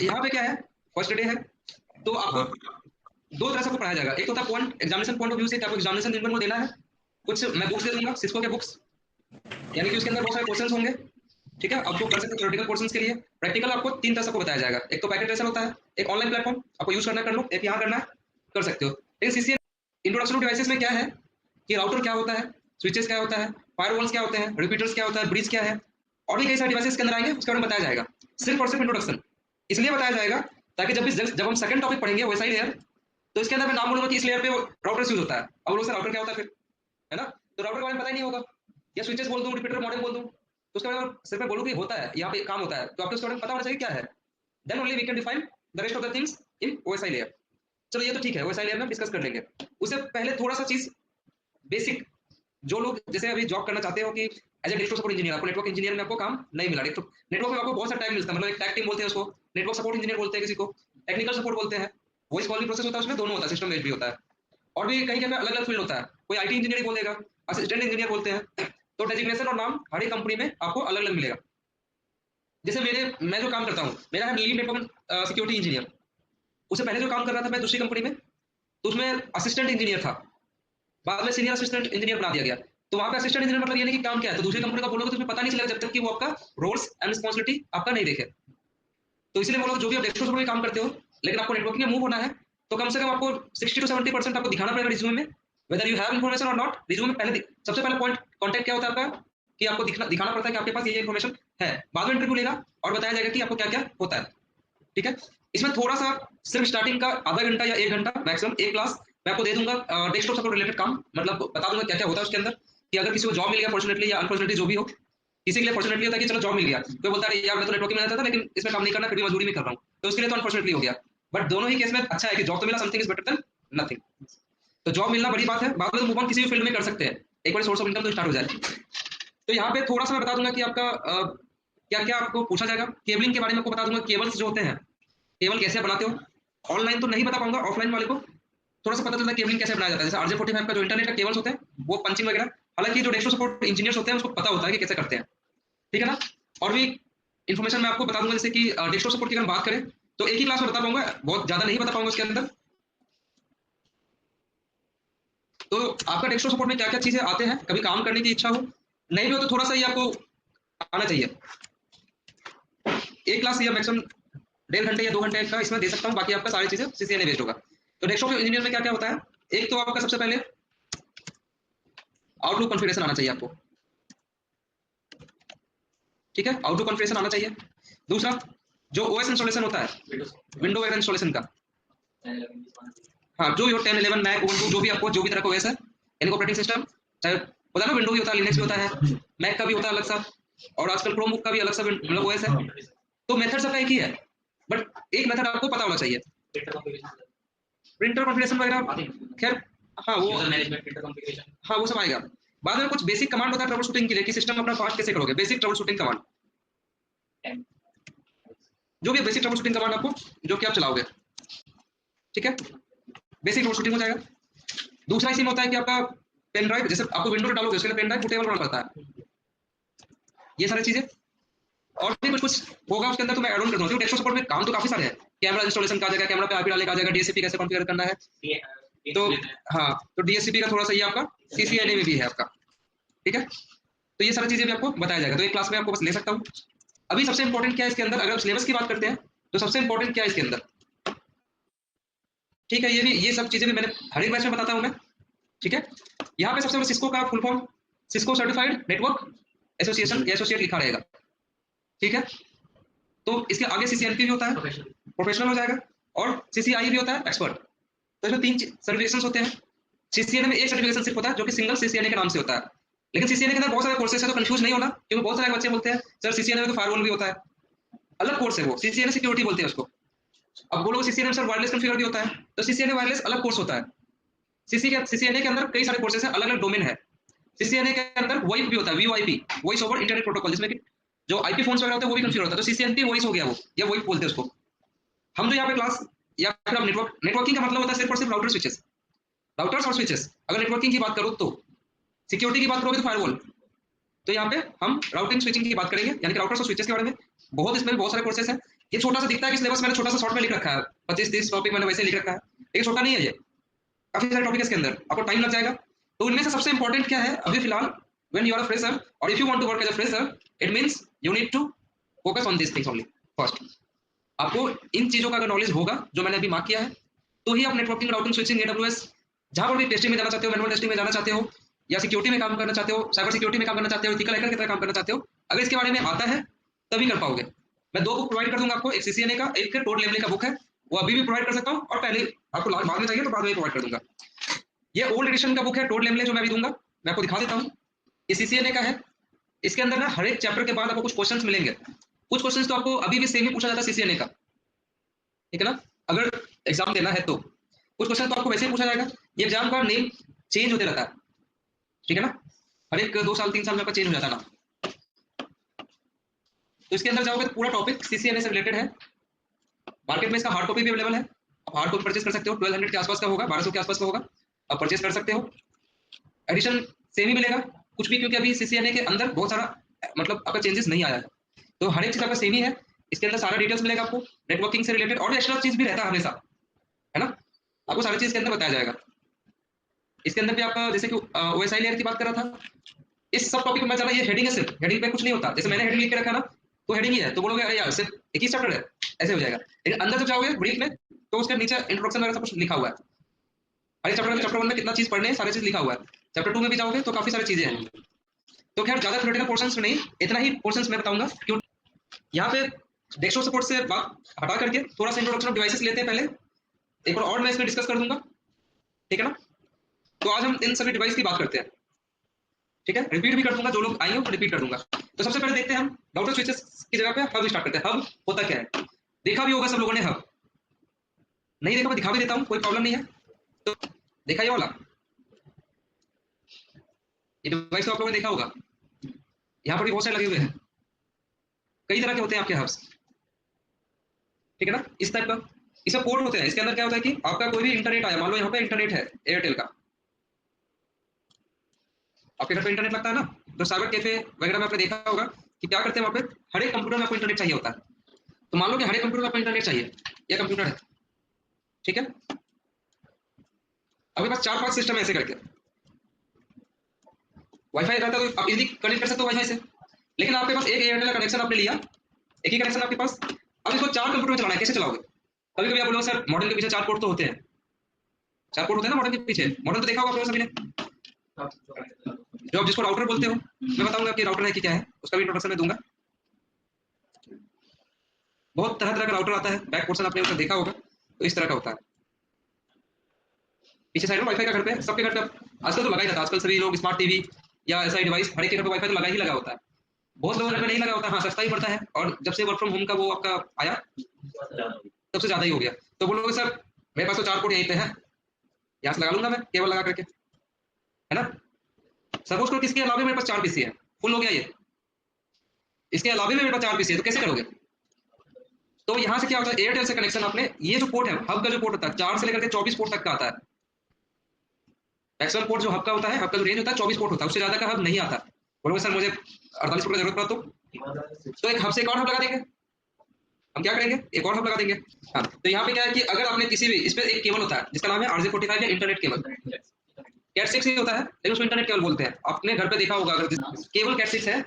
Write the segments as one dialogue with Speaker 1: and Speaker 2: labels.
Speaker 1: यहाँ पे क्या है, फर्स्ट डे है तो आपको
Speaker 2: हाँ
Speaker 1: दो तरह से आपको पढ़ाया जाएगा। एक तो था point examination point of view से कि आपको एग्जामिनेशन दिन भर को देना है। कुछ मैं बुक्स दे दूंगा सिस्को के बुक्स, यानी कि उसके अंदर बहुत सारे क्वेश्चन होंगे। ठीक है, आपको कर सकते हैं थ्योरेटिकल पोर्शंस के लिए। प्रैक्टिकल आपको तीन तरह से आपको बताया जाएगा। एक तो पैकेट ट्रेसर होता है, एक ऑनलाइन प्लेटफॉर्म आपको यूज करना है कर लो, एक यहाँ करना है कर सकते हो। लेकिन सीसीएन इंट्रोडक्शन टू डिवाइसेस में क्या है कि राउटर क्या होता है, स्विचेस क्या होता है, फायरवॉल्स क्या होते हैं, रिपीटर्स क्या होता है, ब्रिज क्या है, और भी कई सारे डिवाइसेस के अंदर आएंगे, उसके बारे में बताया जाएगा। सिर्फ और सिर्फ इंट्रोडक्शन इसलिए बताया जाएगा ताकि जब हम सेकंड टॉपिक पढ़ेंगे वैसा ही लेयर, तो इसके अंदर मैं नाम बोलूंगा कि इस लेयर पे राउटर यूज होता है। अब लोग से राउटर क्या होता है फिर, है ना, तो राउटर के बारे में पता ही नहीं होगा। या स्विचेस बोल दूं, रिपीटर मॉडेम बोल दूं, तो उसके बारे में सिर्फ मैं बोलूं कि होता है यहाँ पे काम होता है, तो आपको उसके बारे में पता होना चाहिए क्या है। Then only we can define the rest of the things in OSI layer. चलो ये तो ठीक है, ओएसआई लेयर में डिस्कस कर लेंगे। उससे पहले थोड़ा सा चीज बेसिक, जो लोग जैसे अभी जॉब करना चाहते हो कि as a desktop support engineer, आपको नेटवर्क इंजीनियर में आपको काम नहीं मिला। नेटवर्क में आपको बहुत सा टाइम मिलता है, मतलब एक टैग टीम बोलते हैं उसको, नेटवर्क सपोर्ट इंजीनियर बोलते हैं किसी को, टेक्निकल सपोर्ट बोलते हैं। वॉइस कॉलिंग प्रोसेस होता है उसमें, दोनों होता है, सिस्टम बेस्ड भी होता है। और भी कहीं कहीं अलग अलग फील्ड होता है, कोई आईटी इंजीनियर बोलेगा, असिस्टेंट इंजीनियर बोलते हैं। तो डेजिग्नेशन और नाम हर एक कंपनी में आपको अलग अलग मिलेगा। जैसे मैं जो काम करता हूँ, मेरा है लीड नेटवर्क सिक्योरिटी इंजीनियर। उससे पहले जो काम कर रहा था मैं दूसरी कंपनी में, तो उसमें असिस्टेंट इंजीनियर था, बाद में सीनियर असिस्टेंट इंजीनियर बना दिया गया। तो वहाँ पे असिस्टेंट इंजीनियर मतलब ये नहीं कि काम क्या है, तो दूसरी कंपनी का बोलोगे तो उसमें पता नहीं चलेगा जब तक कि वो आपका रोल्स एंड रिस्पॉन्सिबिलिटी आपका नहीं देखे। तो इसलिए बोलो जो भी आप डेस्कटॉप सपोर्ट काम करते हो, लेकिन आपको नेटवर्किंग में मूव होना है, तो कम से कम आपको 60 to 70% आपको दिखाना पड़ेगा रिज्यूमे में, वेदर यू हैव इन्फॉर्मेशन और नॉट। रिज्यूमे में पहले सबसे पहले पॉइंट कॉन्टेक्ट क्या होता है आपका, कि आपको दिखाना पड़ता है कि आपके पास ये इन्फॉर्मेशन है। बाद में इंटरव्यू लेगा और बताया जाएगा कि आपको क्या क्या होता है। ठीक है, इसमें थोड़ा सा सिर्फ स्टार्टिंग का आधा घंटा या 1 घंटा मैक्सिमम एक क्लास मैं आपको दे दूंगा डेस्कटॉप सपोर्ट रिलेटेड काम, मतलब बता दूंगा क्या क्या होता है उसके अंदर, कि अगर किसी को जॉब मिल गया फॉर्चुनेटली या अनफॉर्चुनेटली जो भी हो। किसी के लिए फॉर्चुनेटली होता है कि चलो जॉब मिल गया, कोई बोलता है यार मैं तो नेटवर्किंग में रहता था लेकिन इसमें काम नहीं करना, फिर भी मजदूरी में कर रहा हूँ, तो उसके लिए तो अनफॉर्चुनेटली हो गया। बट दोनों ही केस में अच्छा है कि जॉब तो मिला, something is better than nothing. तो जॉब मिलना बड़ी बात है, बाद में मूव ऑन किसी भी फील्ड में कर सकते हैं, एक बार सोर्स ऑफ इनकम तो स्टार्ट हो जाए। तो यहाँ पे थोड़ा सा मैं बता दूंगा कि आपका क्या क्या आपको पूछा जाएगा। केबलिंग के बारे में आपको बता दूंगा, केबल्स जो होते हैं केबल कैसे बनाते हो। ऑनलाइन तो नहीं बता पाऊंगा, ऑफलाइन वाले को थोड़ा सा पता चलता है केबलिंग कैसे बनाया जाता है। जैसे RJ45 का जो इंटरनेट का केबल्स होते हैं वो पंचिंग वगैरह, हालांकि जो डेस्कटॉप सपोर्ट इंजीनियर्स होते हैं उसको पता होता है कि कैसे करते हैं। ठीक है ना। और भी इन्फॉर्मेशन मैं आपको बता दूंगा, जैसे कि डेस्कटॉप सपोर्ट की अगर बात करें तो एक ही क्लास में बता पाऊंगा, बहुत ज्यादा नहीं बता पाऊंगा उसके अंदर। तो आपका डेस्कटॉप सपोर्ट में क्या क्या चीजें आते हैं, कभी काम करने की इच्छा हो, नहीं भी हो तो थोड़ा सा ही आपको आना चाहिए। एक क्लास या मैक्सिमम 1.5 घंटे या 2 घंटे का इसमें दे सकता हूँ, बाकी आपका सारी चीजें CCNA बेस्ड होगा। तो डेस्कटॉप इंजीनियर में क्या क्या होता है, एक तो आपका सबसे पहले आउटलुक कॉन्फ़िगरेशन आना चाहिए आपको। ठीक है, आउटलुक कॉन्फ़िगरेशन आना चाहिए। दूसरा जो ओएस इंस्टॉलेशन होता है, विंडो वगैरह इंस्टॉलेशन का, हाँ जो 10, 11 मैक उबंटू जो भी आपको जो भी तरह का ओएस है, यानी ऑपरेटिंग सिस्टम, चाहे पता ना विंडो भी होता है, लिनक्स भी होता है, मैक का भी होता है अलग सा, और आजकल क्रोमबुक का भी अलग सा मतलब ओएस है। तो मेथड सबका एक ही है, बट एक मेथड आपको पता होना चाहिए। प्रिंटर कॉन्फ़िगरेशन वगैरह खैर, हाँ वो हाँ वो सब आएगा। बाद में कुछ बेसिक कमांड होता है ट्रबल शूटिंग के लिए, कि सिस्टम अपना फास्ट कैसे करोगे, बेसिक ट्रबल शूटिंग कमांड, जो भी बेसिक ट्रबल शूटिंग कमांड आपको जो कि आप चलाओगे। ठीक है, बेसिक ट्रबल शूटिंग हो जाएगा। दूसरा इसी में होता है कि आपका पेन ड्राइव, जैसे आपको विंडोज डालोगे उसके लिए पेन ड्राइव बूटेबल होना पड़ता है, ये सारी चीजें। और भी कुछ कुछ होगा उसके अंदर, तो मैं ऐड ऑन कर दूंगा। डेस्कटॉप सपोर्ट में काम तो काफी सारे हैं, कैमरा इंस्टॉलेशन का आ जाएगा, कैमरा पे आईपी डालने का आ जाएगा, डीएससीपी कैसे कॉन्फ़िगर करना है। तो हाँ, तो डीएससीपी का थोड़ा सा ये आपका CCNA में भी है आपका। ठीक है, तो ये सारी चीजें भी आपको बताया जाएगा, तो एक क्लास में आपको बस ले सकता हूँ। अभी सबसे इंपॉर्टेंट क्या है इसके अंदर, अगर सिलेबस की बात करते हैं तो सबसे इंपॉर्टेंट क्या है इसके अंदर। ठीक है, ये सब चीजें भी मैंने हर एक बैच में बताता हूँ मैं। ठीक है, यहाँ पे सबसे बड़ा सिस्को का full form, Cisco certified network association या एसोसिएट लिखा रहेगा। ठीक है, तो इसके आगे CCNP भी होता है, प्रोफेशनल हो जाएगा, और CCI भी होता है, एक्सपर्ट। तो इसमें 3 सर्टिफिकेशन होते हैं। CCNA में एक सर्टिफिकेशन सिर्फ होता है जो कि सिंगल CCNA के नाम से होता है, लेकिन CCNA के अंदर बहुत सारे कोर्सेज है, तो कंफ्यूज नहीं होना, क्योंकि बहुत सारे बच्चे बोलते हैं सर CCNA में तो फायरवॉल भी होता है, अलग कोर्स है वो, CCNA सिक्योरिटी बोलते हैं उसको। अब बोलो CCNA में सर वायरलेस कॉन्फ़िगर भी होता है, तो CCNA वायरलेस अलग कोर्स होता है। CCNA के अंदर कई सारे कोर्सेज हैं, अलग अलग डोमेन है। CCNA के अंदर वॉइप भी होता है, VoIP, voice over internet protocol, जिसमें कि जो IP फोन्स वगैरह होते हैं वो भी कॉन्फ़िगर होता है, तो CCNP वॉइस हो गया वो, या वॉइप बोलते हैं उसको। हम जो यहाँ पे क्लास या फिर आप नेटवर्किंग का मतलब होता है सिर्फ और सिर्फ राउटर स्विचेस, राउटर्स और स्विचेस। अगर नेटवर्किंग की बात करो तो, सिक्योरिटी की बात करोगे तो फायरवॉल। तो यहाँ पे हम राउटिंग स्विचिंग की बात करेंगे, यानी कि राउटर्स और स्विचेस के बारे में। बहुत इसमें बहुत सारे कोर्सेस हैं, ये छोटा सा दिखता है कि सिलेबस मैंने छोटा सा शॉर्ट में लिख रखा है, 25-30 टॉपिक मैंने वैसे लिख रखा है, लेकिन छोटा नहीं है ये, काफी सारे टॉपिक इसके अंदर, आपको टाइम लग जाएगा। तो इनमें से सबसे इंपॉर्टेंट क्या है अभी फिलहाल, when you are a fresher और if you want to work as a fresher, it means you need to focus on this things only. First, आपको इन चीजों का अगर नॉलेज होगा जो मैंने अभी मार्क किया है, तो ही आप नेटवर्किंग, राउटिंग, स्विचिंग, एडब्ल्यूएस, जहां पर भी टेस्टिंग में जाना चाहते हो, मैनुअल टेस्टिंग में जाना चाहते हो, या सिक्योरिटी में काम करना चाहते हो, साइबर सिक्योरिटी में काम करना चाहते हो, एथिकल हैकर की तरह काम करना चाहते हो, अगर इसके बारे में आता है तभी कर पाओगे। मैं 2 बुक प्रोवाइड कर दूंगा आपको, एक सीसीएनए का, एक टोड लेवलिंग का बुक है, वो अभी भी प्रोवाइड कर सकता हूँ, और पहले आपको बाद में चाहिए तो बाद में प्रोवाइड कर दूंगा। ये ओल्ड एडिशन का बुक है टोड लेवलिंग जो मैं अभी दूंगा, मैं आपको दिखा देता हूँ। ये सीसीएनए का है, इसके अंदर ना हर एक चैप्टर के बाद आपको कुछ क्वेश्चंस मिलेंगे, कुछ क्वेश्चंस तो आपको अभी भी सेम ही पूछा जाता है सीसीएनए का, ठीक है ना, अगर एग्जाम देना है तो कुछ क्वेश्चन तो आपको वैसे ही पूछा जाएगा। ये एग्जाम का नेम चेंज होते रहता है, ठीक है ना, हर एक 2 साल 3 साल में आपका चेंज हो जाता है ना। तो इसके अंदर जाओगे तो पूरा टॉपिक सीसीएनए से रिलेटेड है। मार्केट में इसका हार्ड कॉपी भी अवेलेबल है, आप हार्ड कॉपी परचेज कर सकते हो, 1200 के आसपास का होगा, 1200 के आसपास का होगा, आप परचेज कर सकते हो। एडिशन सेम ही मिलेगा कुछ भी, क्योंकि अभी सीसीएनए के अंदर बहुत सारा मतलब आपका चेंजेस नहीं आया है, तो हर एक चीज आपका सेम ही है। इसके अंदर सारा डिटेल्स मिलेगा आपको नेटवर्किंग से रिलेटेड, और एक्स्ट्रा चीज भी रहता है हमेशा, है ना, आपको सारी चीज के अंदर बताया जाएगा। इसके अंदर भी आपका जैसे कि ओएसआई लेयर की बात कर रहा था, इस सब टॉपिक में चला, ये हेडिंग है, सिर्फ हेडिंग पे कुछ नहीं होता, जैसे मैंने हेडिंग लिख के रखा ना तो हेडिंग ही है, तो बोलोगे अरे यार सिर्फ एक ही चैप्टर है, ऐसे हो जाएगा। लेकिन अंदर जब जाओगे ब्रीफ में तो उसके नीचे इंट्रोडक्शन वगैरह सब कुछ लिखा हुआ है, हर चैप्टर 1 में कितना चीज पढ़ने है सारी चीज लिखा हुआ है। चैप्टर 2 में भी जाओगे तो काफी सारी चीजें हैं। तो खैर ज्यादा थ्योरेटिकल पोर्शंस नहीं, इतना ही पोर्शंस मैं बताऊंगा। क्यों यहाँ पे डेस्कटॉप सपोर्ट से बात हटा करके थोड़ा सा इंट्रोडक्शन ऑफ डिवाइसेस लेते हैं पहले, एक बार और मैं इसमें डिस्कस कर दूंगा, ठीक है ना। तो आज हम इन सभी डिवाइस की बात करते हैं, ठीक है, रिपीट भी कर दूंगा, जो लोग आएंगे तो रिपीट कर दूंगा। तो सबसे पहले देखते हैं हम राउटर स्विचेस की जगह पे हब स्टार्ट करते हैं। हब होता क्या है, देखा भी होगा सब लोगों ने, हब नहीं देखा मैं दिखा भी देता हूँ, कोई प्रॉब्लम नहीं है। तो देखा ये वाला, ये डिवाइस तो आप लोगों ने देखा होगा, यहाँ पर भी बहुत सारे लगे हुए हैं, कई तरह के होते हैं आपके हब्स, ठीक है ना, इस टाइप का, इसमें पोर्ट होते हैं। इसके अंदर क्या होता है कि आपका कोई भी इंटरनेट आया, मान लो यहाँ पे इंटरनेट है एयरटेल का, आपके घर पे इंटरनेट लगता है ना, तो साइबर कैफे वगैरह में आपने देखा होगा कि क्या करते हैं वहाँ पे, हर एक कंप्यूटर में आपको इंटरनेट चाहिए होता है। तो मान लो कि हर एक कंप्यूटर में आपको इंटरनेट चाहिए, यह कंप्यूटर है, ठीक है, आपके पास 4-5 सिस्टम ऐसे करके, वाईफाई रहता है तो आप इजीली कनेक्ट कर सकते हो वाईफाई से। लेकिन आपके पास एक एयरटेल का कनेक्शन आपने लिया, एक ही कनेक्शन आपके पास, अब इसको 4 कंप्यूटर में चलाना है, कैसे चलाओगे। कभी कभी आप बोलोगे सर मॉडल के पीछे 4 पोर्ट तो होते हैं, 4 पोर्ट होते हैं ना मॉडल के पीछे, मॉडल तो देखा होगा आप लोगों सभी ने, जो आप जिसको राउटर बोलते हो, मैं बताऊंगा कि राउटर है कि क्या है, उसका भी इंट्रोडक्शन मैं दूंगा। बहुत तरह तरह का राउटर आता है, बैक पोर्शन आपने उसका देखा होगा, तो इस तरह का होता है। पीछे साइड में वाईफाई का घर पे, सबके घर पे आजकल तो लगा ही रहता है, आजकल सभी लोग स्मार्ट टीवी या ऐसा डिवाइस हर एक के घर पे वाईफाई तो लगा ही लगा होता है। बहुत लोगों के घर पे नहीं लगा होता, हाँ सस्ता ही पड़ता है, और जब से वर्क फ्रॉम होम का वो आपका आया सबसे ज्यादा ही हो गया। तो बोलोगे सर मेरे पास तो 4 पोर्ट यहीं पे है, यहाँ से लगा लूंगा मैं केबल लगा करके, है ना। सपोज करो किसके अलावा मेरे पास 4 पीसी है, फुल हो गया ये, इसके अलावा भी मेरे पास 4 पीसी है, तो कैसे करोगे। तो यहाँ से क्या होता है, एयरटेल से कनेक्शन आपने, ये जो पोर्ट है हब का जो पोर्ट होता है 4 से लेकर के 24 पोर्ट तक का आता है। मैक्सिमम पोर्ट जो हब का होता है, हब का जो रेंज होता है 24 पोर्ट होता है, उससे ज्यादा का हब नहीं आता। बोलोगे सर मुझे 48 पोर्ट की जरूरत पड़ा तो एक हब से एक और हब लगा देंगे, हम क्या करेंगे एक और हब लगा देंगे। हाँ, तो यहाँ पे क्या है कि अगर आपने किसी भी, इस पे एक केबल होता है जिसका नाम है RJ45 या इंटरनेट केबल, कैट 6 ही होता है लेकिन उसको इंटरनेट केबल बोलते हैं। आपने घर पे देखा होगा, अगर केबल कैट 6 है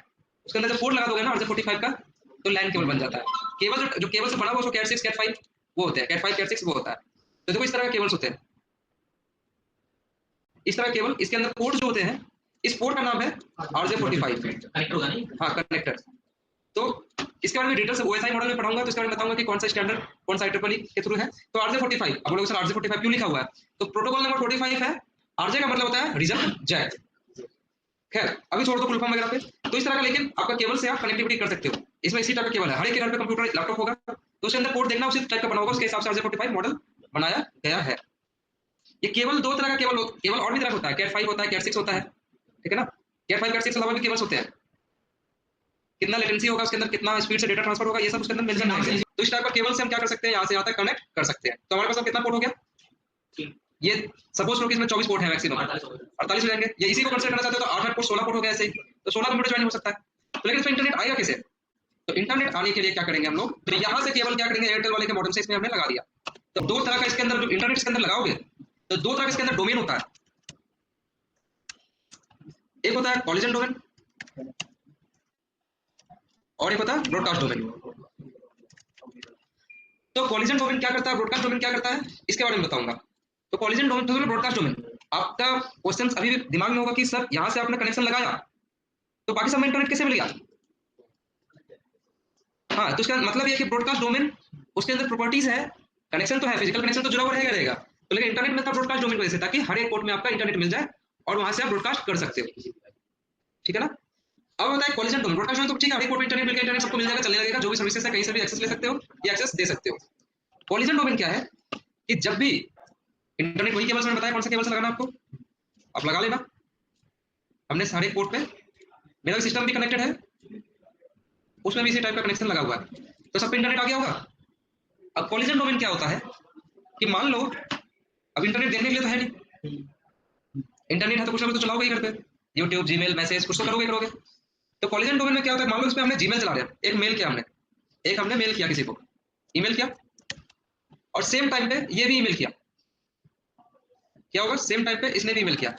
Speaker 1: उसके अंदर जब पोर्ट लगा दोगे ना RJ45 का, तो लैन केबल बन जाता है। केबल जो केबल से बना हुआ उसको कैट 6 कैट 5 वो होते हैं, कैट 5 कैट 6 वो होता है। तो देखो इस तरह के केबल्स होते हैं, इस तरह केबल, इसके अंदर पोर्ट जो होते हैं, इस पोर्ट का नाम है RJ45 कनेक्टर होगा नहीं, हाँ कनेक्टर। तो इसके बारे में डिटेल से ओएसआई मॉडल में पढ़ाऊंगा, तो इसके बारे में बताऊंगा कि कौन सा स्टैंडर्ड कौन सा IEEE के थ्रू है। तो RJ45, अब लोग सर RJ45 क्यों लिखा हुआ है, तो प्रोटोकॉल नंबर 45 है, RJ का मतलब होता है रीजन जैक। खैर अभी छोड़ दो फुल फॉर्म वगैरह पे। तो इस तरह का, लेकिन आपका केबल से आप कनेक्टिविटी कर सकते हो, इसमें इसी टाइप का केबल है, हर एक के घर पे कंप्यूटर लैपटॉप होगा, तो उसके अंदर पोर्ट देखना उसी टाइप का बना होगा, उसके हिसाब से RJ45 मॉडल बनाया गया है। ये केवल 2 तरह का केवल और भी तरह होता है, कैट 5 होता है, कैट 6 होता है, ठीक है ना। कैट 5 कैट 6 अलावा भी केबल्स होते हैं, कितना लेटेंसी होगा उसके अंदर, कितना स्पीड से डेटा ट्रांसफर होगा, ये सब उसके अंदर मेंशन है। तो इस टाइप का केबल से हम क्या कर सकते हैं, यहाँ से यहाँ तक कनेक्ट कर सकते हैं। तो हमारे पास अब कितना पोर्ट हो गया, ये सपोज करो कि इसमें 24 पोर्ट है मैक्सिमम, 48 हो जाएंगे, ये इसी को कंसीडर करना चाहते हो तो 8 पोर्ट 16 पोर्ट हो गया ऐसे ही, तो 16 कंप्यूटर ज्वाइन हो सकता है। तो लेकिन इसमें इंटरनेट आएगा कैसे, तो इंटरनेट हटाने के लिए क्या करेंगे हम लोग, तो यहाँ से केवल क्या करेंगे, एयरटेल वाले के मॉडम से इसमें हमने लगा दिया। तो दो तरह का इसके अंदर जो इंटरनेट इसके अंदर लगाओगे, तो दो तरह का इसके अंदर डोमेन होता है। एक होता है कॉलिजन डोमेन और एक होता है ब्रॉडकास्ट डोमेन। तो कॉलिजन डोमेन क्या करता है, ब्रॉडकास्ट डोमेन क्या करता है, इसके बारे में बताऊंगा। तो कॉलिजन डोमेन तो ब्रॉडकास्ट डोमेन, आपका क्वेश्चन अभी भी दिमाग में होगा कि सर यहाँ से आपने कनेक्शन लगाया तो बाकी सब में इंटरनेट कैसे मिल गया। हाँ, तो इसका मतलब ये कि ब्रॉडकास्ट डोमेन उसके अंदर प्रॉपर्टीज है, कनेक्शन तो है, फिजिकल कनेक्शन तो जुड़ा हुआ रहेगा, तो लेकिन इंटरनेट में था ब्रॉडकास्ट डोमेन की वजह से, ताकि हर एक पोर्ट में आपका इंटरनेट मिल जाए और वहां से आप ब्रॉडकास्ट कर सकते हो। ठीक है ना। अब होता है कॉलिजन डोमेन। ब्रॉडकास्ट डोमेन तो ठीक है, हर एक पोर्ट में इंटरनेट मिल गया, इंटरनेट सबको मिल जाएगा, चलने लगेगा, जो भी सर्विसेज है कहीं से भी एक्सेस ले सकते हो या एक्सेस दे सकते हो। कॉलिजन डोमेन क्या है कि जब भी इंटरनेट, वही केबल्स मैंने बताया कौन सा केबल से लगाना आपको, आप लगा लेना। हमने सारे पोर्ट पे, मेरा सिस्टम भी कनेक्टेड है, उसमें भी इसी टाइप का कनेक्शन लगा हुआ है, तो सब पे इंटरनेट आ गया होगा। अब कॉलिजन डोमेन क्या होता है कि मान लो अब इंटरनेट देखने के लिए तो है नहीं, इंटरनेट है तो कुछ ना कुछ तो चलाओगे ही घर पे, यूट्यूब, जीमेल, मैसेज कुछ तो करोगे। तो कॉलिजन डोमेन में क्या होता है, मान लो इस पे हमने जीमेल चला रहे हैं, एक हमने मेल किया किसी को, ईमेल किया, और सेम टाइम पे ये भी ईमेल किया, क्या होगा, सेम टाइम पे इसने भी ईमेल किया।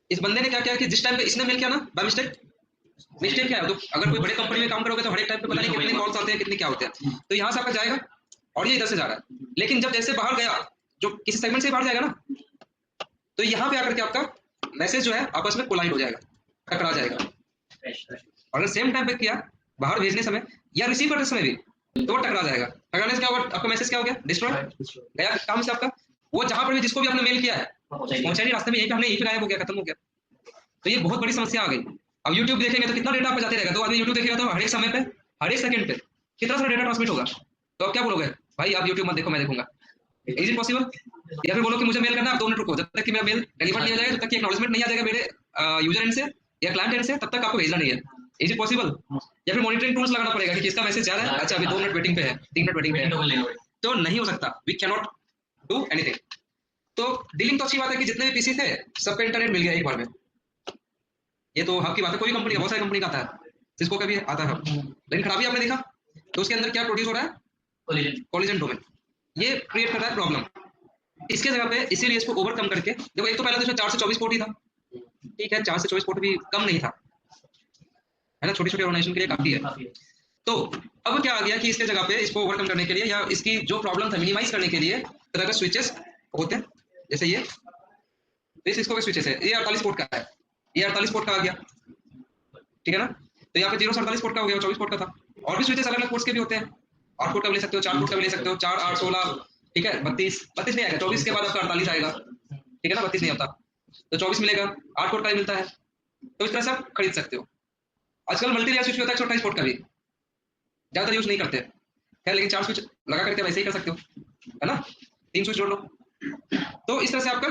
Speaker 1: इस बंदे ने क्या किया कि जिस टाइम पे इसने मेल किया ना, बाय मिस्टेक क्या है, तो अगर कोई बड़े कंपनी में काम करोगे तो हर एक टाइम पे पता नहीं कितने कॉल्स आते हैं, कितने क्या होते हैं, तो यहाँ से आपका जाएगा और ये इधर से जा रहा है, लेकिन जब जैसे बाहर गया, जो किसी सेगमेंट से बाहर जाएगा ना, तो यहाँ पे आकर के आपका मैसेज जो है आपस में कोलाइड हो जाएगा, टकरा जाएगा। और अगर सेम टाइम पे किया बाहर भेजने समय या रिसीव करते समय भी, तो वो टकरा जाएगा। टकराने से क्या होगा, आपका मैसेज क्या हो गया, डिस्ट्रॉय गया काम से आपका, वो जहां पर भी जिसको भी आपने मेल किया है पहुंचा नहीं, रास्ते में यहीं पे हमने यहीं पे गायब हो गया, खत्म हो गया। तो ये बहुत बड़ी समस्या आ गई। अब यूट्यूब देखेंगे तो कितना डेटा आपका जाते रहेगा, दो आदमी यूट्यूब देखेगा तो हर एक समय पे, हर एक सेकंड पे कितना सारा डेटा ट्रांसमिट होगा। तो आप क्या बोलोगे, भाई आप यूट्यूब मत देखो, मैं देखूंगा, इज इट पॉसिबल। या फिर बोलो कि मुझे मेल करना, आप 2 मिनट रुको, जब तक कि मेरा मेल डिलीवर नहीं हो जाएगा, जब तक कि एक्नॉलेजमेंट नहीं आ जाएगा मेरे यूजर एंड से या क्लाइंट एंड से, तब तक आपको भेजना नहीं है। Is it possible. या फिर मॉनिटरिंग टूल्स लगाना पड़ेगा कि किसका मैसेज जा रहा है, अच्छा अभी 2 मिनट वेटिंग पे है, 3 मिनट वेटिंग पे है, तो नहीं हो सकता, we can not do anything. तो डीलिंग तो अच्छी बात है कि जितने भी पीसी थे सब पे इंटरनेट मिल गया एक बार में, ये तो हब की बात है, कोई कंपनी, बहुत सारी कंपनी का आता है, सिस्को का भी आता है हब, लेकिन खराबी आपने देखा तो उसके अंदर क्या प्रोड्यूस हो रहा है, कॉलिजन डोमेन, ये क्रिएट कर रहा है प्रॉब्लम। इसके जगह पे इसीलिए इसको ओवरकम करके देखो, एक तो पहले तो इसमें 4 से 24 पोर्ट ही था, ठीक है, 4 से 24 पोर्ट भी कम नहीं था, है ना, छोटी छोटी ऑर्गेनाइजेशन के लिए काफी है। तो अब क्या आ गया कि इसके जगह पे इसको ओवरकम करने के लिए या इसकी जो प्रॉब्लम था मिनिमाइज करने के लिए तरह के स्विचेस होते हैं, जैसे ये सिस्को के स्विचेस है, ये 48 पोर्ट का है, ये 48 पोर्ट का आ गया, ठीक है ना। तो यहाँ पे 0 से 48 पोर्ट का हो गया, 24 पोर्ट का था। और भी स्विचेस अलग अलग पोर्ट्स के भी होते हैं, 8 पोर्ट का ले सकते हो, 4 पोर्ट का ले सकते हो, 4 8 16, ठीक है, 32 नहीं आएगा, 24 के बाद आपका 48 आएगा, ठीक है ना, 32 नहीं होता, तो 24 मिलेगा, 8 पोर्ट का ही मिलता है, तो इस तरह से आप खरीद सकते हो। आजकल मल्टी लेयर स्विच भी होता है 28 पोर्ट का भी, ज्यादातर यूज नहीं करते है, लेकिन 4 स्विच लगा करके वैसे ही कर सकते हो, है ना, 3 स्विच जोड़ लो। तो इस तरह से आपका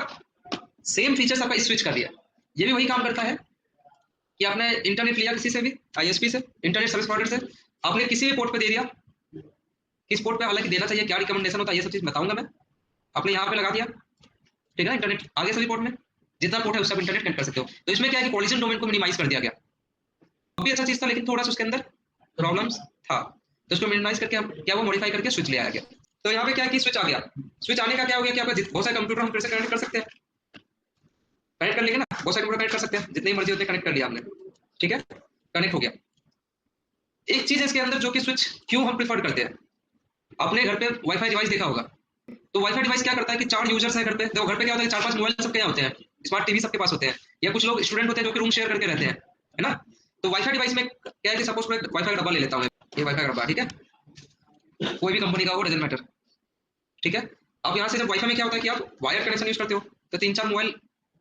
Speaker 1: सेम फीचर्स आपका स्विच कर दिया। ये भी वही काम करता है कि आपने इंटरनेट लिया किसी से भी, आईएसपी से, इंटरनेट सर्विस प्रोवाइडर से, आपने किसी भी पोर्ट पे दे दिया, किस पोर्ट पे हालांकि देना चाहिए, क्या रिकमेंडेशन होता है, ये सब चीज बताऊंगा मैं। आपने यहाँ पे लगा दिया, ठीक है ना, इंटरनेट आगे सभी पोर्ट में, जितना पोर्ट है उससे आप इंटरनेट कनेक्ट कर सकते हो। तो इसमें क्या है कि कॉलिजन डोमेन को मिनिमाइज कर दिया गया, भी अच्छा चीज था, लेकिन थोड़ा सा उसके अंदर प्रॉब्लम्स था, तो उसको मिनिमाइज करके हम क्या वो मॉडिफाई करके स्विच ले आया गया। तो यहाँ पे क्या है कि स्विच आ गया, स्विच आने का क्या हो गया कि आपका बहुत सारे कंप्यूटर हम फिर से कनेक्ट कर सकते हैं, कनेक्ट कर लेंगे ना, बहुत सारे कंप्यूटर कनेक्ट कर सकते हैं, जितने मर्जी होते कनेक्ट कर लिया हमने, ठीक है, कनेक्ट हो गया। एक चीज है इसके अंदर जो कि स्विच क्यों हम प्रीफर करते हैं, अपने घर पे वाईफाई डिवाइस देखा होगा, तो वाईफाई डिवाइस क्या करता है कि 4 यूजर्स है घर पे, देखो घर पे क्या होता है, 4 5 मोबाइल सबके यहाँ होते हैं, स्मार्ट टीवी सबके पास होते हैं, या कुछ लोग स्टूडेंट होते हैं जो कि रूम शेयर करके रहते हैं, है ना। तो वाईफाई डिवाइस में क्या है कि सपोज मैं वाईफाई का डब्बा ले लेता हूँ, ये वाईफाई का डब्बा, ठीक है, कोई भी कंपनी का हो, डजंट मैटर, ठीक है। अब यहाँ से जब वाईफाई में क्या होता है कि आप वायर कनेक्शन यूज करते हो, तो 3 4 मोबाइल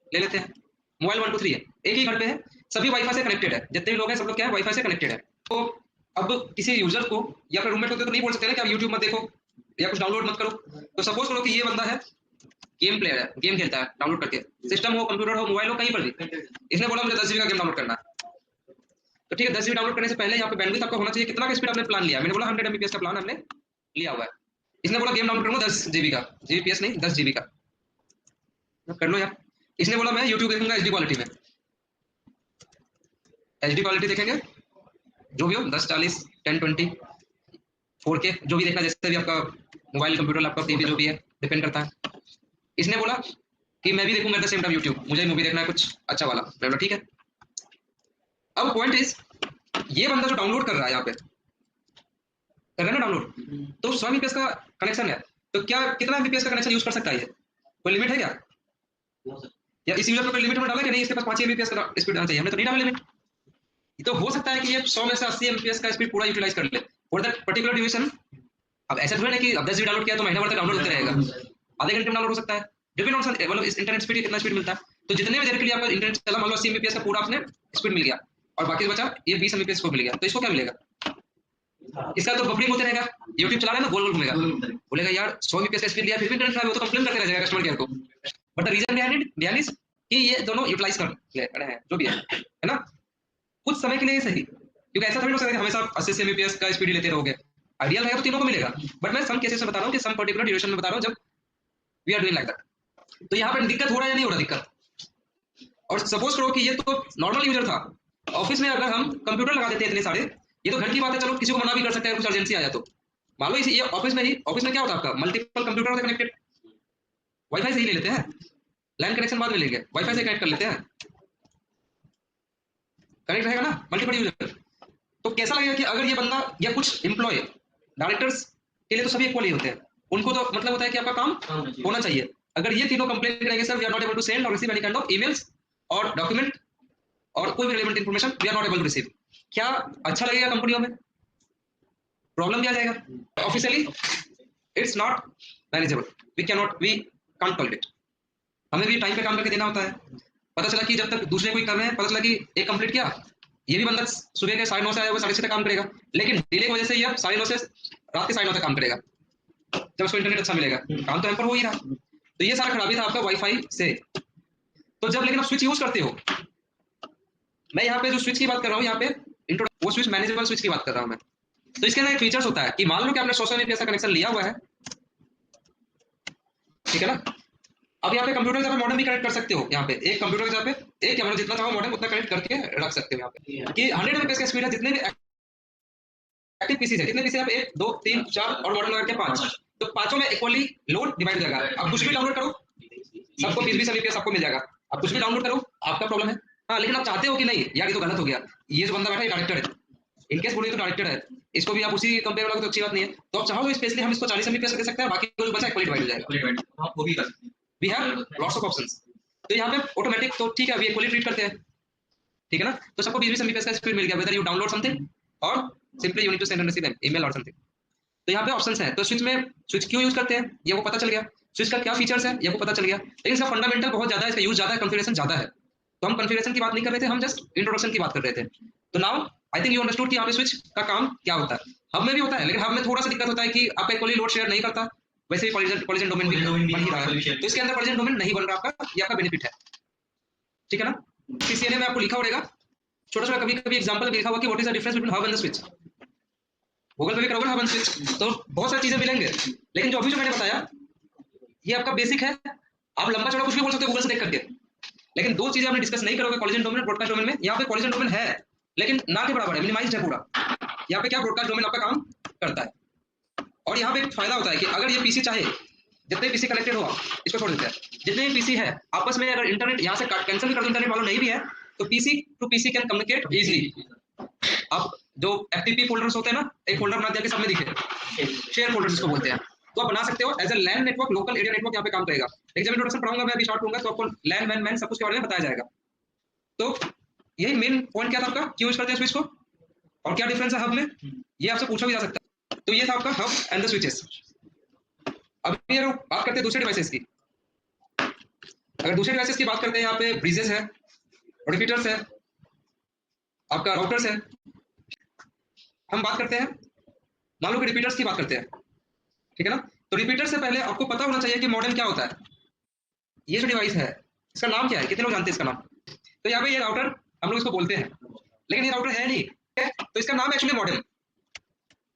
Speaker 1: ले लेते हैं, मोबाइल 1 2 3 है, एक ही घर पे है, सभी वाईफाई से कनेक्टेड है, जितने भी लोग हैं सब लोग क्या है वाईफाई से कनेक्टेड है। तो अब किसी यूजर को या फिर रूममेट को तो नहीं बोल सकते ना कि आप यूट्यूब मत देखो या कुछ डाउनलोड मत करो। तो सपोज करो कि ये बंदा है गेम प्लेयर है, गेम खेलता है डाउनलोड करके, सिस्टम हो, कंप्यूटर हो, मोबाइल हो, कहीं पर भी, इसने बोला मुझे 10 GB का गेम डाउनलोड करना है, तो ठीक है, 10 GB डाउनलोड करने से पहले यहाँ पे बैंडविड्थ आपका होना चाहिए, कितना का स्पीड आपने प्लान लिया, मैंने बोला 100 Mbps का प्लान हमने लिया हुआ है, इसने बोला गेम डाउनलोड करूंगा 10 GB का, Gbps नहीं 10 GB का, कर लो यार। इसने बोला मैं यूट्यूब देखूंगा HD क्वालिटी में, HD क्वालिटी देखेंगे, जो भी हो 10, 40, 1020, 4K, जो भी देखना, जैसे भी आपका मोबाइल, कंप्यूटर, लैपटॉप, टीवी जो भी है, डिपेंड करता है। इसने बोला कि मैं भी देखूंगा at the same time YouTube, मुझे मूवी देखना है कुछ अच्छा वाला, मैं बोला ठीक है। अब पॉइंट इज, ये बंदा जो डाउनलोड कर रहा है यहाँ पे, कर रहा है ना डाउनलोड, तो 100 एमबीपीएस का कनेक्शन है, तो क्या कितना एमबीपीएस का कनेक्शन यूज कर सकता है ये? कोई लिमिट है क्या? या इस यूजर पे कोई लिमिट में डाला कि नहीं इसके पास 5 एमबीपीएस का स्पीड आना चाहिए? हमने तो नहीं डाला लिमिट। तो हो सकता है कि ये 100 में से 80 एमबीपीएस का स्पीड पूरा यूटिलाइज कर ले फॉर दैट पर्टिकुलर ड्यूरेशन। अब ऐसा थोड़ी ना कि अब 10 जीबी डाउनलोड किया तो महीना भर तक डाउनलोड होते रहेगा, आधे घंटे में डाउनलोड हो सकता है, डिपेंड ऑन मतलब इस इंटरनेट स्पीड कितना स्पीड मिलता है। तो जितने भी देर के लिए आपका इंटरनेट चला, मान लो 80 एमबीपीएस का पूरा आपने स्पीड मिल गया और बाकी बचा ये 20 एमबीपीएस को मिल गया, तो इसको क्या मिलेगा? इसका तो बफरिंग होते रहेगा, यूट्यूब चला रहा है ना, गोल गोल घूमेगा, बोलेगा यार 100 एमबीपीएस का स्पीड लिया फिर भी इंटरनेट खराब है, तो कंप्लेन करते रह जाएगा कस्टमर केयर को। But the reason behind is कि ये दोनों यूटिलाइज कर रहे हैं जो भी है ना, कुछ समय के लिए सही, क्योंकि ऐसा थोड़ी हो सकता है कि हमेशा 80 एमबीपीएस का स्पीड लेते रहोगे। आइडियल रहेगा तो तीनों को मिलेगा, बट मैं सम केसेस में बता रहा हूँ कि सम पर्टिकुलर ड्यूरेशन में बता रहा हूँ जब we are doing like that. तो यहाँ पर दिक्कत हो रहा है या नहीं हो रहा दिक्कत? और सपोज करो कि ये तो नॉर्मल यूजर था, ऑफिस में अगर हम कंप्यूटर लगा देते हैं इतने सारे, ये तो घर की बात है, चलो किसी को मना भी कर सकते हैं कुछ अर्जेंसी आ जाए तो। मान लो ये ऑफिस में ही, ऑफिस में क्या होता है आपका, मल्टीपल कंप्यूटर होते कनेक्टेड, वाईफाई से ही ले लेते हैं, लैन कनेक्शन बाद में लेंगे, वाईफाई से कनेक्ट कर लेते हैं, कनेक्ट रहेगा ना मल्टीपल यूजर। तो कैसा लगेगा कि अगर ये बंदा या कुछ एम्प्लॉय, डायरेक्टर्स के लिए तो सभी इक्वल ही होते हैं, उनको तो मतलब होता है कि आपका काम होना चाहिए। अगर ये तीनों कंप्लेन करेंगे sir we are not able to send और receive any kind of emails और डॉक्यूमेंट और कोई भी relevant information we are not able to receive, क्या अच्छा लगेगा कंपनियों में? प्रॉब्लम भी आ जाएगा। Officially it's not manageable, we can not, we can't tolerate. हमें भी टाइम पे काम करके देना होता है। पता चला कि जब तक दूसरे कोई कर रहे हैं, पता चला कि एक कंप्लीट किया, ये भी बंदा सुबह के 9:30 से आया हुआ 6:30 तक काम करेगा, लेकिन डिले की वजह से ये अब 9:30 से रात के 9:30 तक काम करेगा, जब उसको इंटरनेट अच्छा मिलेगा, काम तो हैम्पर हो ही रहा। तो ये सारा खराबी था आपका वाईफाई से। तो जब लेकिन आप स्विच यूज करते हो, मैं यहाँ पे जो स्विच की बात कर रहा हूँ, यहाँ पे वो स्विच मैनेजेबल स्विच की बात कर रहा हूँ मैं। तो इसके अंदर एक फीचर्स होता है कि मान लो कि आपने 100 एमबीपीएस का कनेक्शन लिया हुआ है, ठीक है ना। अब यहाँ पे कंप्यूटर के मॉडेम भी कनेक्ट कर सकते हो, यहाँ पे एक कंप्यूटर के पे एक कैमरा, जितना चाहो मॉडेम उतना कनेक्ट करके रख सकते हो यहाँ पे कि 100 एमबीपीएस का स्पीड है। जितने भी एक्टिव पीसी है, कितने पीसी आप 1 2 3 4 और मॉडल लगा के 5, तो पांचों में इक्वली लोड डिवाइड हो जाएगा। अब कुछ भी डाउनलोड करो, सबको 20-20 एमबीपीएस आपको मिल जाएगा। अब कुछ भी डाउनलोड करो, आपका प्रॉब्लम है। हाँ, लेकिन आप चाहते हो कि नहीं यार ये तो गलत हो गया, ये जो बंदा बैठा है डायरेक्टर है, इनकेस बोले तो डायरेक्टर है, इसको भी आप उसी कंपेयर वाला तो अच्छी बात नहीं है, तो आप चाहो तो स्पेशली हम इसको 40 एमबीपीएस दे सकते हैं, बाकी जो बचा इक्वली डिवाइड हो जाएगा। वो भी कर सकते हैं, we have lots of options. तो यहाँ पे ऑटोमेटिक तो ठीक है, अभी इक्वली ट्रीट करते हैं, ठीक है ना। तो सबको 20-20 एमबीपीएस का स्पीड मिल गया, वेदर यू डाउनलोड समथिंग और simply you need to send and receive email और समथिंग। तो यहाँ पे ऑप्शंस हैं। तो स्विच में स्विच क्यों यूज करते हैं ये वो पता चल गया, स्विच का क्या फीचर्स है ये वो पता चल गया, लेकिन इसका फंडामेंटल बहुत ज्यादा है, इसका यूज ज्यादा है, कॉन्फ़िगरेशन ज्यादा है। तो हम कॉन्फ़िगरेशन की बात नहीं कर रहे थे, हम जस्ट इंट्रोडक्शन की बात कर रहे थे। तो now I think you understood कि यहाँ पे स्विच का काम क्या होता है। हब में भी होता है, लेकिन हब में थोड़ा सा दिक्कत होता है कि आपका इक्वली लोड शेयर नहीं करता, वैसे भी कॉलिजन डोमेन भी बन ही रहा है, तो इसके अंदर कॉलिजन डोमेन नहीं बन रहा आपका, ये आपका बेनिफिट है, ठीक है ना। सीसीएनए में आपको लिखा होगा छोटा छोटा, कभी कभी एग्जांपल भी लिखा हुआ कि what is the difference between hub and the switch. Google पे भी करोगे ना हब एंड स्विच, तो बहुत सारी चीजें मिलेंगे, लेकिन जो अभी जो मैंने बताया ये आपका बेसिक है। आप लंबा चौड़ा कुछ भी बोल सकते हो गूगल से देख करके, लेकिन दो चीजें आपने डिस्कस नहीं करोगे कॉलिजन डोमेन और ब्रॉडकास्ट डोमेन में। यहाँ पे कॉलिजन डोमेन है लेकिन ना के बराबर है, मिनिमाइज्ड है पूरा। यहाँ पे क्या ब्रॉडकास्ट डोमेन आपका काम करता है। और यहाँ पे एक फायदा होता है कि अगर ये पीसी चाहे, जितने पीसी कनेक्टेड हुआ इसको छोड़ देते हैं, जितने पीसी है आपस में अगर इंटरनेट यहाँ से कैंसिल भी कर दो, इंटरनेट वालों नहीं भी है, तो PC to PC can communicate easily. अब जो एफटीपी फोल्डर्स होते हैं ना, एक फोल्डर बना दिया कि सब में दिखे, शेयर फोल्डर जिसको बोलते हैं, तो आप बना सकते हो as a LAN network, local area network यहाँ पे काम करेगा। लेकिन जब इंट्रोडक्शन पढ़ाऊंगा मैं, अभी स्टार्ट करूंगा, तो आपको लैन वैन मैन सब कुछ के बारे में बताया जाएगा। तो यही मेन पॉइंट क्या था आपका, क्यों यूज करते हैं स्विच को और क्या डिफरेंस है हब में, ये आपसे पूछा भी जा सकता है। तो ये था आपका हब एंड द स्विचेस। अब ये बात करते हैं दूसरे डिवाइसेस की। अगर दूसरे डिवाइसेस की बात करते हैं, यहाँ पे ब्रीजेस है, रिपीटर्स है, आपका राउटर्स है। हम बात करते हैं, मान लो कि रिपीटर्स की बात करते हैं, ठीक है ना। तो रिपीटर से पहले आपको पता होना चाहिए कि मॉडेम क्या होता है। ये जो डिवाइस है इसका नाम क्या है, कितने लोग जानते हैं इसका नाम? तो यहाँ पे ये राउटर हम लोग इसको बोलते हैं, लेकिन ये राउटर है नहीं, तो इसका नाम एक्चुअली मॉडेम।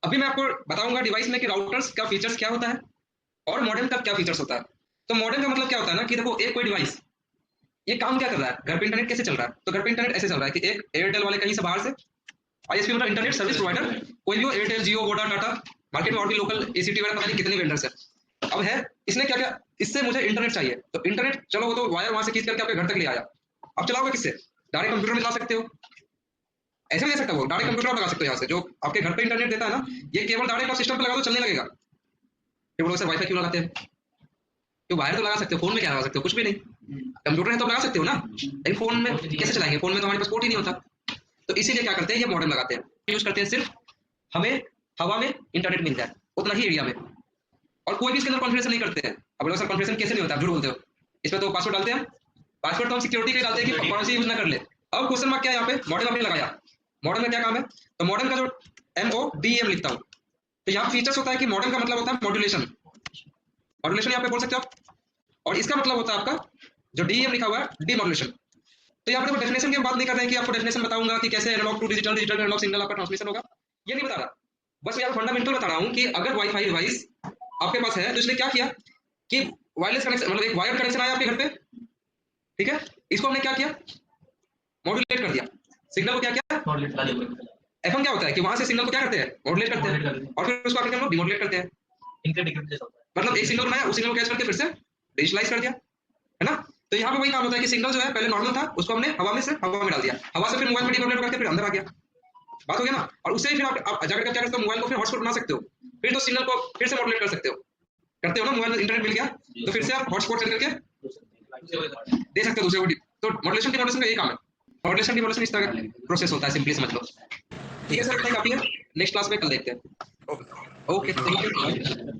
Speaker 1: अभी मैं आपको बताऊंगा डिवाइस में कि राउटर्स का फीचर्स क्या होता है और मॉडेम का क्या फीचर्स होता है। तो मॉडेम का मतलब क्या होता है ना कि देखो, एक कोई डिवाइस ये काम क्या कर रहा है, घर पे इंटरनेट कैसे चल रहा है? तो घर पे इंटरनेट ऐसे चल रहा है कि एक एयरटेल वाले कहीं से बाहर से, आईएसपी मतलब इंटरनेट सर्विस प्रोवाइडर, कोई भी हो, एयरटेल, जियो, वोडा, टाटा, मार्केट में और भी लोकल एसीटी वगैरह पता नहीं कितने वेंडर्स है। अब है इसने क्या क्या, इससे मुझे इंटरनेट चाहिए, तो इंटरनेट चलो वो तो वायर वहां से खींच करके आपके घर तक ले आया। अब चलाओगे किससे? डायरेक्ट कंप्यूटर में चला सकते हो, ऐसे भी दे सकता हो, डायरेक्ट कंप्यूटर लगा सकते हो। यहाँ से जो आपके घर पे इंटरनेट देता है ना, ये केवल डायरेक्ट आप सिस्टम पे लगा दो चलने लगेगा। फिर बोलो सर वाईफाई क्यों लगाते हैं? तो वायर तो लगा सकते हो, फोन में क्या लगा सकते हो? कुछ भी नहीं। कंप्यूटर है तो लगा सकते हो ना, लेकिन फोन में कैसे चलाएंगे? फोन में तो हमारे पास पोर्ट ही नहीं होता। तो इसीलिए क्या करते हैं, ये मॉडेम लगाते हैं, यूज करते हैं सिर्फ हमें हवा में इंटरनेट मिल जाए उतना ही एरिया में, और कोई भी इसके अंदर कॉन्फ़िगरेशन नहीं करते हैं। अब लोग सर कॉन्फ़िगरेशन कैसे नहीं होता, झूठ बोलते हो। इसमें तो पासवर्ड डालते हैं, पासवर्ड तो हम सिक्योरिटी के लिए डालते हैं कि पड़ोसी यूज ना कर ले। अब क्वेश्चन मार्क क्या है यहाँ पे, मॉडेम आपने लगाया, मॉडेम का क्या काम है? तो मॉडेम का जो MODEM लिखता हूँ, तो यहाँ फीचर्स होता है कि मॉडेम का मतलब होता है मॉड्यूलेशन, मॉड्यूलेशन यहाँ पे बोल सकते हो आप, और इसका मतलब होता है आपका जो DEM लिखा हुआ है डीमॉड्यूलेशन। तो यहाँ पे देखो डेफिनेशन की बात नहीं कर रहे हैं कि आपको डेफिनेशन बताऊंगा कि कैसे analog to digital, digital to analog signal आपका ट्रांसमिशन होगा, ये नहीं बता रहा। बस मैं आपको फंडामेंटल बता रहा हूँ कि अगर वाईफाई डिवाइस आपके पास है तो इसने क्या किया कि वायरलेस कनेक्शन, मतलब एक वायर्ड कनेक्शन आया आपके घर पे, ठीक है, इसको हमने क्या किया, मॉड्यूलेट कर दिया सिग्नल को। क्या किया,
Speaker 2: मॉड्यूलेट कर दिया।
Speaker 1: एफएम क्या होता है कि वहां से सिग्नल को क्या करते हैं, मॉड्यूलेट करते हैं, और फिर उसको आकर हम लोग डिमॉड्यूलेट करते हैं। मतलब एक सिग्नल बनाया, उस सिग्नल को कैच करके फिर से डिजिटलाइज कर दिया, है ना। तो यहाँ पे वही काम होता है कि सिग्नल जो है पहले नॉर्मल था, उसको हमने हवा में से हवा में डाल दिया, हवा से फिर मोबाइल में डिमॉड्यूलेट करके फिर अंदर आ गया, बात हो गया ना। और उससे ही फिर आप जाकर क्या करते हो, मोबाइल को फिर हॉटस्पॉट बना सकते हो, फिर तो सिग्नल को फिर से मॉड्यूलेट कर सकते हो, करते हो ना, मोबाइल में इंटरनेट मिल गया तो फिर से आप हॉटस्पॉट सेट करके दे सकते हो दूसरे को। तो मॉड्यूलेशन डिमॉड्यूलेशन का यही काम है, मॉड्यूलेशन डिमॉड्यूलेशन इस तरह का प्रोसेस होता है, सिंपली समझ लो। ठीक है सर, इतना काफी है, नेक्स्ट क्लास में कल देखते हैं। Okay, thank you.